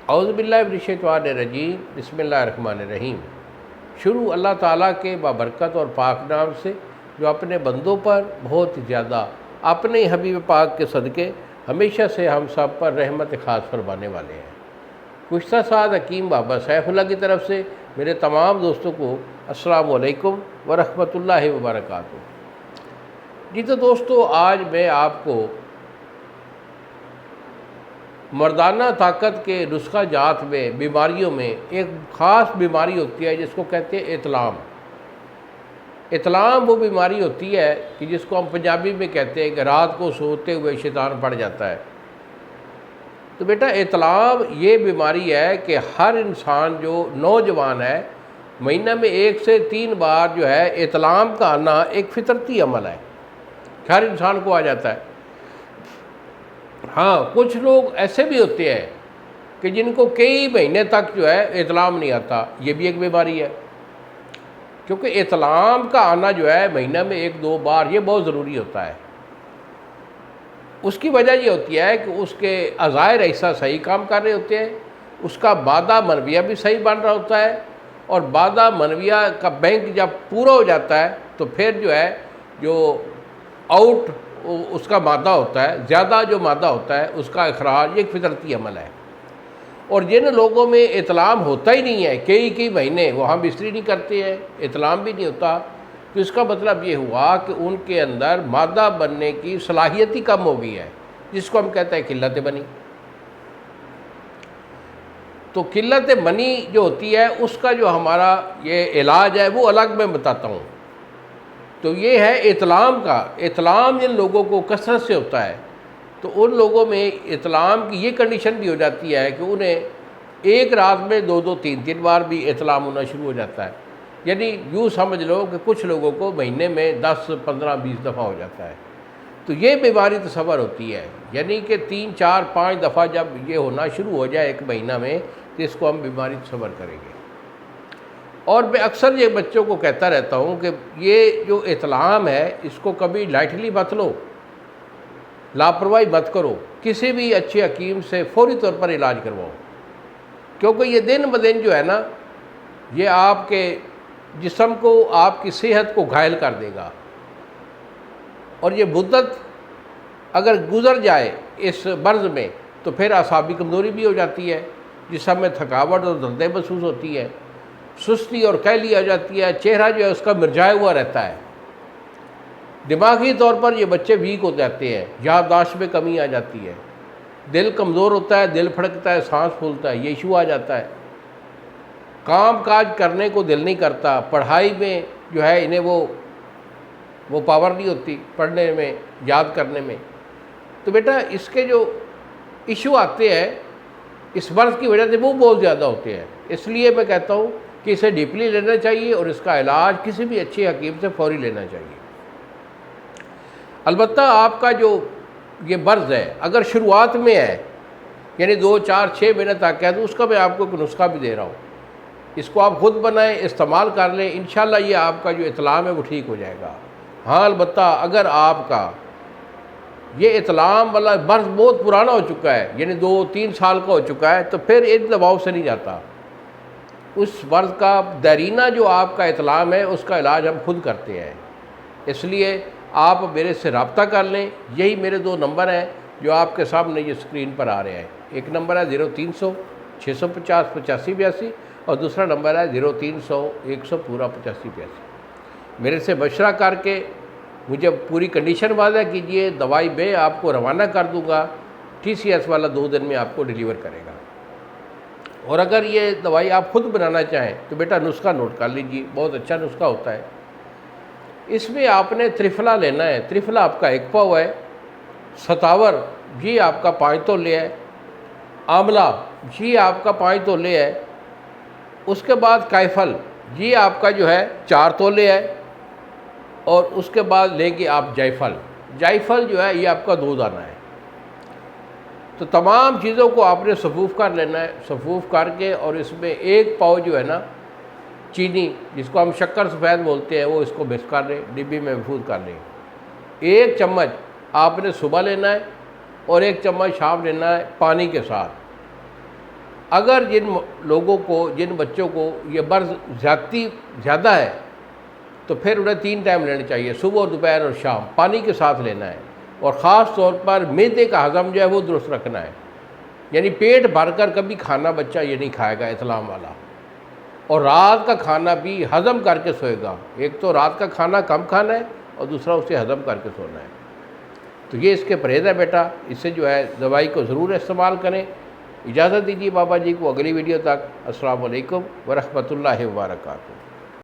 اعوذ باللہ من الشیطان الرجیم، بسم اللہ الرحمن الرحیم۔ شروع اللہ تعالیٰ کے بابرکت اور پاک نام سے جو اپنے بندوں پر بہت زیادہ اپنے ہی حبیب پاک کے صدقے ہمیشہ سے ہم سب پر رحمت خاص فرمانے والے ہیں۔ گزشتہ سال حکیم بابا سیف اللہ کی طرف سے میرے تمام دوستوں کو السلام علیکم ورحمۃ اللہ وبرکاتہ۔ جی تو دوستو، آج میں آپ کو مردانہ طاقت کے نسخہ جات میں بیماریوں میں ایک خاص بیماری ہوتی ہے جس کو کہتے ہیں اطلام۔ اطلام وہ بیماری ہوتی ہے کہ جس کو ہم پنجابی میں کہتے ہیں کہ رات کو سوتے ہوئے شیطان پڑ جاتا ہے۔ تو بیٹا، اطلام یہ بیماری ہے کہ ہر انسان جو نوجوان ہے مہینہ میں 1 سے 3 بار جو ہے اطلام کا آنا ایک فطرتی عمل ہے، ہر انسان کو آ جاتا ہے۔ ہاں، کچھ لوگ ایسے بھی ہوتے ہیں کہ جن کو کئی مہینے تک جو ہے اطلام نہیں آتا، یہ بھی ایک بیماری ہے، کیونکہ اطلام کا آنا جو ہے مہینہ میں 1-2 بار یہ بہت ضروری ہوتا ہے۔ اس کی وجہ یہ ہوتی ہے کہ اس کے اعضائے رئیسہ صحیح کام کر رہے ہوتے ہیں، اس کا مادہ منویہ بھی صحیح بن رہا ہوتا ہے، اور مادہ منویہ کا بینک جب پورا ہو جاتا ہے تو پھر جو ہے جو آؤٹ اس کا مادہ ہوتا ہے، زیادہ جو مادہ ہوتا ہے اس کا اخراج ایک فطرتی عمل ہے۔ اور جن لوگوں میں اطلام ہوتا ہی نہیں ہے کئی مہینے، وہ ہم بستری نہیں کرتے ہیں، اطلام بھی نہیں ہوتا، تو اس کا مطلب یہ ہوا کہ ان کے اندر مادہ بننے کی صلاحیت ہی کم ہو گئی ہے، جس کو ہم کہتے ہیں قلت منی۔ تو قلت منی جو ہوتی ہے اس کا جو ہمارا یہ علاج ہے وہ الگ میں بتاتا ہوں۔ تو یہ ہے اطلام کا۔ اطلام جن لوگوں کو کثرت سے ہوتا ہے تو ان لوگوں میں اطلام کی یہ کنڈیشن بھی ہو جاتی ہے کہ انہیں ایک رات میں 2-2 3-3 بار بھی اطلام ہونا شروع ہو جاتا ہے۔ یعنی یوں سمجھ لو کہ کچھ لوگوں کو مہینے میں 10 15 20 دفعہ ہو جاتا ہے۔ تو یہ بیماری تصور ہوتی ہے، یعنی کہ 3 4 5 دفعہ جب یہ ہونا شروع ہو جائے ایک مہینہ میں تو اس کو ہم بیماری تصور کریں گے۔ اور میں اکثر یہ بچوں کو کہتا رہتا ہوں کہ یہ جو اطلام ہے اس کو کبھی لائٹلی مت لو، لاپرواہی مت کرو، کسی بھی اچھے حکیم سے فوری طور پر علاج کرواؤ، کیونکہ یہ دن بدن جو ہے نا یہ آپ کے جسم کو، آپ کی صحت کو گھائل کر دے گا، اور یہ مدت اگر گزر جائے اس مرض میں تو پھر اعصابی کمزوری بھی ہو جاتی ہے، جسم میں تھکاوٹ اور دردیں محسوس ہوتی ہے، سستی اور کیلی آ جاتی ہے، چہرہ جو ہے اس کا مرجھایا ہوا رہتا ہے، دماغی طور پر یہ بچے ویک ہو جاتے ہیں، یادداشت میں کمی آ جاتی ہے، دل کمزور ہوتا ہے، دل پھڑکتا ہے، سانس پھولتا ہے، یہ ایشو آ جاتا ہے، کام کاج کرنے کو دل نہیں کرتا، پڑھائی میں جو ہے انہیں وہ پاور نہیں ہوتی پڑھنے میں، یاد کرنے میں۔ تو بیٹا اس کے جو ایشو آتے ہیں اس مرض کی وجہ سے وہ بہت زیادہ ہوتے ہیں، اس لیے میں کہتا ہوں کہ اسے ڈیپلی لینا چاہیے اور اس کا علاج کسی بھی اچھے حکیم سے فوری لینا چاہیے۔ البتہ آپ کا جو یہ مرض ہے اگر شروعات میں ہے، یعنی 2 4 6 مہینے تک ہے، تو اس کا میں آپ کو ایک نسخہ بھی دے رہا ہوں، اس کو آپ خود بنائیں، استعمال کر لیں، انشاءاللہ یہ آپ کا جو اطلام ہے وہ ٹھیک ہو جائے گا۔ ہاں، البتہ اگر آپ کا یہ اطلام والا مرض بہت پرانا ہو چکا ہے، یعنی 2-3 سال کا ہو چکا ہے، تو پھر ان دواؤں سے نہیں جاتا۔ اس مرض کا دیرینہ جو آپ کا اطلام ہے اس کا علاج ہم خود کرتے ہیں، اس لیے آپ میرے سے رابطہ کر لیں۔ یہی میرے 2 نمبر ہیں جو آپ کے سامنے یہ اسکرین پر آ رہے ہیں۔ ایک نمبر ہے 0300 650 8582 اور دوسرا نمبر ہے 0300 100 پورا 8582۔ میرے سے مشورہ کر کے مجھے پوری کنڈیشن واضح کیجئے، دوائی میں آپ کو روانہ کر دوں گا، TCS والا 2 دن میں آپ کو ڈیلیور کرے گا۔ اور اگر یہ دوائی آپ خود بنانا چاہیں تو بیٹا نسخہ نوٹ کر لیجئے، بہت اچھا نسخہ ہوتا ہے۔ اس میں آپ نے ترفلا لینا ہے، ترفلا آپ کا 1 پاؤ ہے، ستاور یہ آپ کا 5 تولے ہے، آملہ یہ آپ کا 5 تولے ہے، اس کے بعد کائفل یہ آپ کا جو ہے 4 تولے ہے، اور اس کے بعد لیں گے آپ جائفل جو ہے یہ آپ کا 2 دانہ ہے۔ تو تمام چیزوں کو آپ نے صفوف کر لینا ہے، صفوف کر کے، اور اس میں 1 پاؤ جو ہے نا چینی جس کو ہم شکر سفید بولتے ہیں وہ اس کو مکس کر لیں، ڈبی میں محفوظ کر لیں۔ 1 چمچ آپ نے صبح لینا ہے اور 1 چمچ شام لینا ہے پانی کے ساتھ۔ اگر جن بچوں کو یہ برض زیادہ ہے تو پھر انہیں 3 ٹائم لینے چاہیے، صبح، دوپہر اور شام، پانی کے ساتھ لینا ہے، اور خاص طور پر معدے کا ہضم جو ہے وہ درست رکھنا ہے، یعنی پیٹ بھر کر کبھی کھانا بچہ یہ نہیں کھائے گا اطلام والا، اور رات کا کھانا بھی ہضم کر کے سوئے گا۔ ایک تو رات کا کھانا کم کھانا ہے اور دوسرا اسے ہضم کر کے سونا ہے۔ تو یہ اس کے پرہیز ہے بیٹا، اس سے جو ہے دوائی کو ضرور استعمال کریں۔ اجازت دیجیے بابا جی کو، اگلی ویڈیو تک السلام علیکم ورحمۃ اللہ وبرکاتہ۔